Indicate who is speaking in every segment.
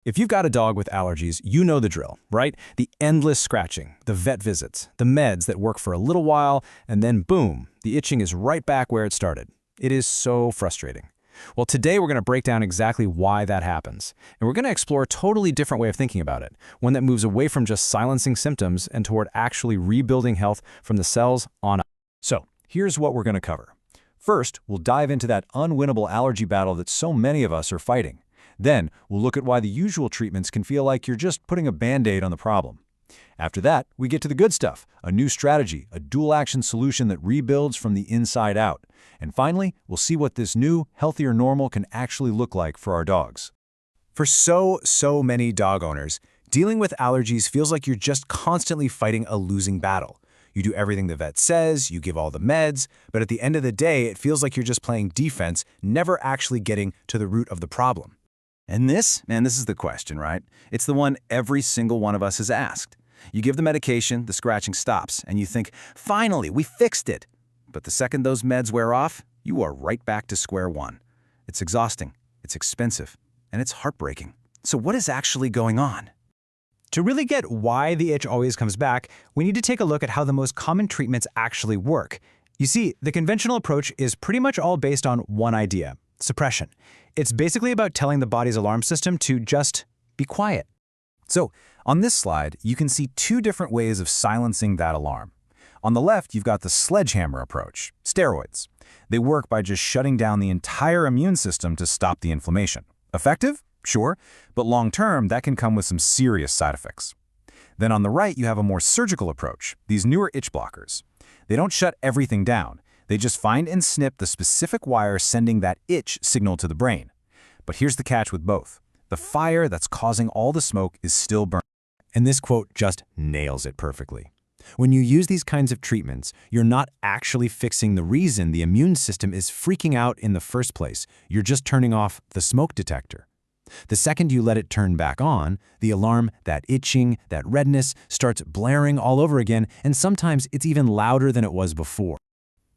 Speaker 1: If you've got a dog with allergies, you know the drill, right? The endless scratching, the vet visits, the meds that work for a little while, and then boom, the itching is right back where it started. It is so frustrating. Well, today we're going to break down exactly why that happens. And we're going to explore a totally different way of thinking about it, one that moves away from just silencing symptoms and toward actually rebuilding health from the cells on up.
Speaker 2: So, here's what we're going to cover. First, we'll dive into that unwinnable allergy battle that so many of us are fighting. Then, we'll look at why the usual treatments can feel like you're just putting a Band-Aid on the problem. After that, we get to the good stuff, a new strategy, a dual-action solution that rebuilds from the inside out. And finally, we'll see what this new, healthier normal can actually look like for our dogs.
Speaker 1: For so many dog owners, dealing with allergies feels like you're just constantly fighting a losing battle. You do everything the vet says, you give all the meds, but at the end of the day, it feels like you're just playing defense, never actually getting to the root of the problem.
Speaker 3: And this is the question, right? It's the one every single one of us has asked. You give the medication, the scratching stops, and you think, finally, we fixed it. But the second those meds wear off, you are right back to square one. It's exhausting, it's expensive, and it's heartbreaking. So what is actually going on?
Speaker 1: To really get why the itch always comes back, we need to take a look at how the most common treatments actually work. You see, the conventional approach is pretty much all based on one idea: suppression. It's basically about telling the body's alarm system to just be quiet.
Speaker 3: So, on this slide, you can see two different ways of silencing that alarm. On the left, you've got the sledgehammer approach, steroids. They work by just shutting down the entire immune system to stop the inflammation. Effective? Sure, but long-term, that can come with some serious side effects. Then on the right, you have a more surgical approach, these newer itch blockers. They don't shut everything down. They just find and snip the specific wire sending that itch signal to the brain. But here's the catch with both. The fire that's causing all the smoke is still burning.
Speaker 1: And this quote just nails it perfectly. When you use these kinds of treatments, you're not actually fixing the reason the immune system is freaking out in the first place. You're just turning off the smoke detector. The second you let it turn back on, the alarm, that itching, that redness, starts blaring all over again, and sometimes it's even louder than it was before.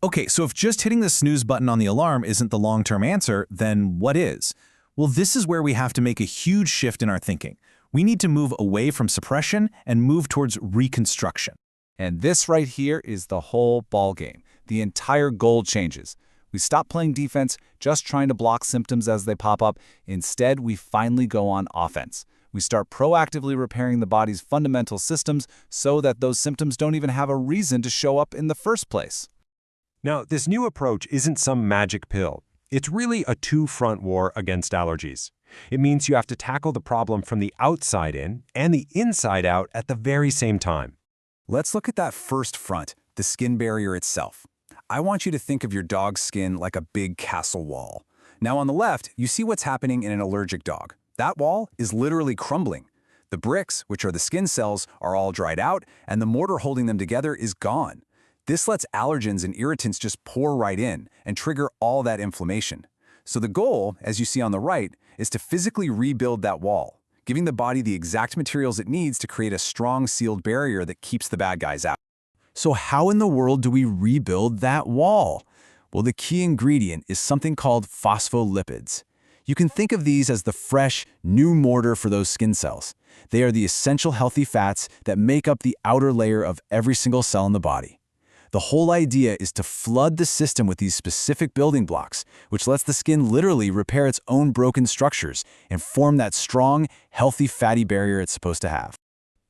Speaker 3: Okay, so if just hitting the snooze button on the alarm isn't the long-term answer, then what is? Well, this is where we have to make a huge shift in our thinking. We need to move away from suppression and move towards reconstruction. And this right here is the whole ballgame. The entire goal changes. We stop playing defense, just trying to block symptoms as they pop up. Instead, we finally go on offense. We start proactively repairing the body's fundamental systems so that those symptoms don't even have a reason to show up in the first place.
Speaker 2: Now, this new approach isn't some magic pill. It's really a two-front war against allergies. It means you have to tackle the problem from the outside in and the inside out at the very same time.
Speaker 3: Let's look at that first front, the skin barrier itself. I want you to think of your dog's skin like a big castle wall. Now on the left, you see what's happening in an allergic dog. That wall is literally crumbling. The bricks, which are the skin cells, are all dried out, and the mortar holding them together is gone. This lets allergens and irritants just pour right in and trigger all that inflammation. So the goal, as you see on the right, is to physically rebuild that wall, giving the body the exact materials it needs to create a strong sealed barrier that keeps the bad guys out. So how in the world do we rebuild that wall? Well, the key ingredient is something called phospholipids. You can think of these as the fresh, new mortar for those skin cells. They are the essential healthy fats that make up the outer layer of every single cell in the body. The whole idea is to flood the system with these specific building blocks, which lets the skin literally repair its own broken structures and form that strong, healthy fatty barrier it's supposed to have.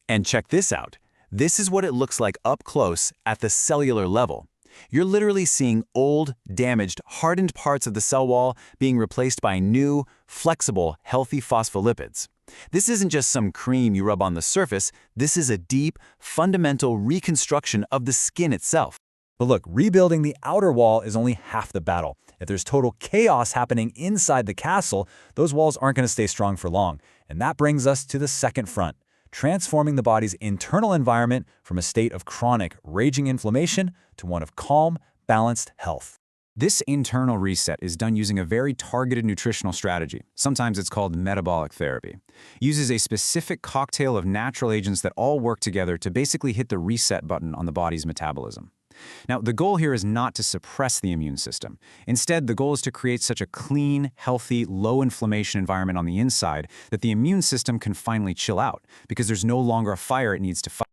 Speaker 4: And check this out. This is what it looks like up close at the cellular level. You're literally seeing old, damaged, hardened parts of the cell wall being replaced by new, flexible, healthy phospholipids. This isn't just some cream you rub on the surface. This is a deep, fundamental reconstruction of the skin itself.
Speaker 2: But look, rebuilding the outer wall is only half the battle. If there's total chaos happening inside the castle, those walls aren't going to stay strong for long. And that brings us to the second front, transforming the body's internal environment from a state of chronic, raging inflammation to one of calm, balanced health.
Speaker 3: This internal reset is done using a very targeted nutritional strategy. Sometimes it's called metabolic therapy. It uses a specific cocktail of natural agents that all work together to basically hit the reset button on the body's metabolism. Now, the goal here is not to suppress the immune system. Instead, the goal is to create such a clean, healthy, low-inflammation environment on the inside that the immune system can finally chill out, because there's no longer a fire it needs to fight.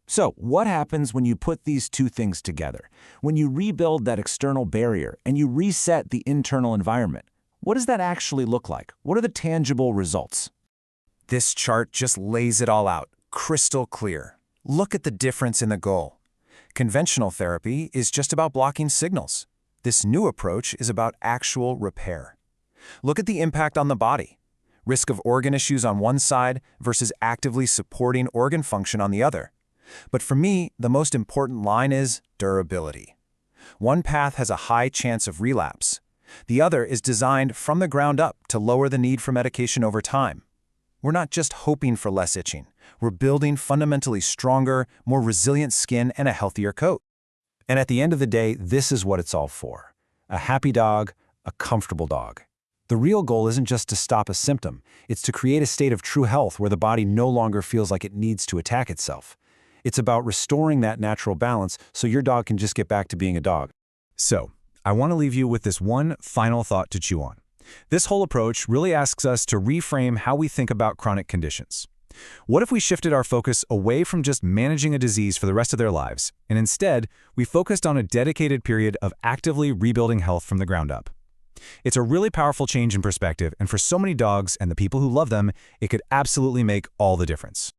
Speaker 2: So, what happens when you put these two things together? When you rebuild that external barrier and you reset the internal environment? What does that actually look like? What are the tangible results?
Speaker 3: This chart just lays it all out, crystal clear. Look at the difference in the goal. Conventional therapy is just about blocking signals. This new approach is about actual repair. Look at the impact on the body. Risk of organ issues on one side versus actively supporting organ function on the other. But for me, the most important line is durability. One path has a high chance of relapse. The other is designed from the ground up to lower the need for medication over time. We're not just hoping for less itching. We're building fundamentally stronger, more resilient skin and a healthier coat.
Speaker 2: And at the end of the day, this is what it's all for. A happy dog, a comfortable dog. The real goal isn't just to stop a symptom. It's to create a state of true health where the body no longer feels like it needs to attack itself. It's about restoring that natural balance so your dog can just get back to being a dog.
Speaker 1: So, I want to leave you with this one final thought to chew on. This whole approach really asks us to reframe how we think about chronic conditions. What if we shifted our focus away from just managing a disease for the rest of their lives, and instead, we focused on a dedicated period of actively rebuilding health from the ground up? It's a really powerful change in perspective, and for so many dogs and the people who love them, it could absolutely make all the difference.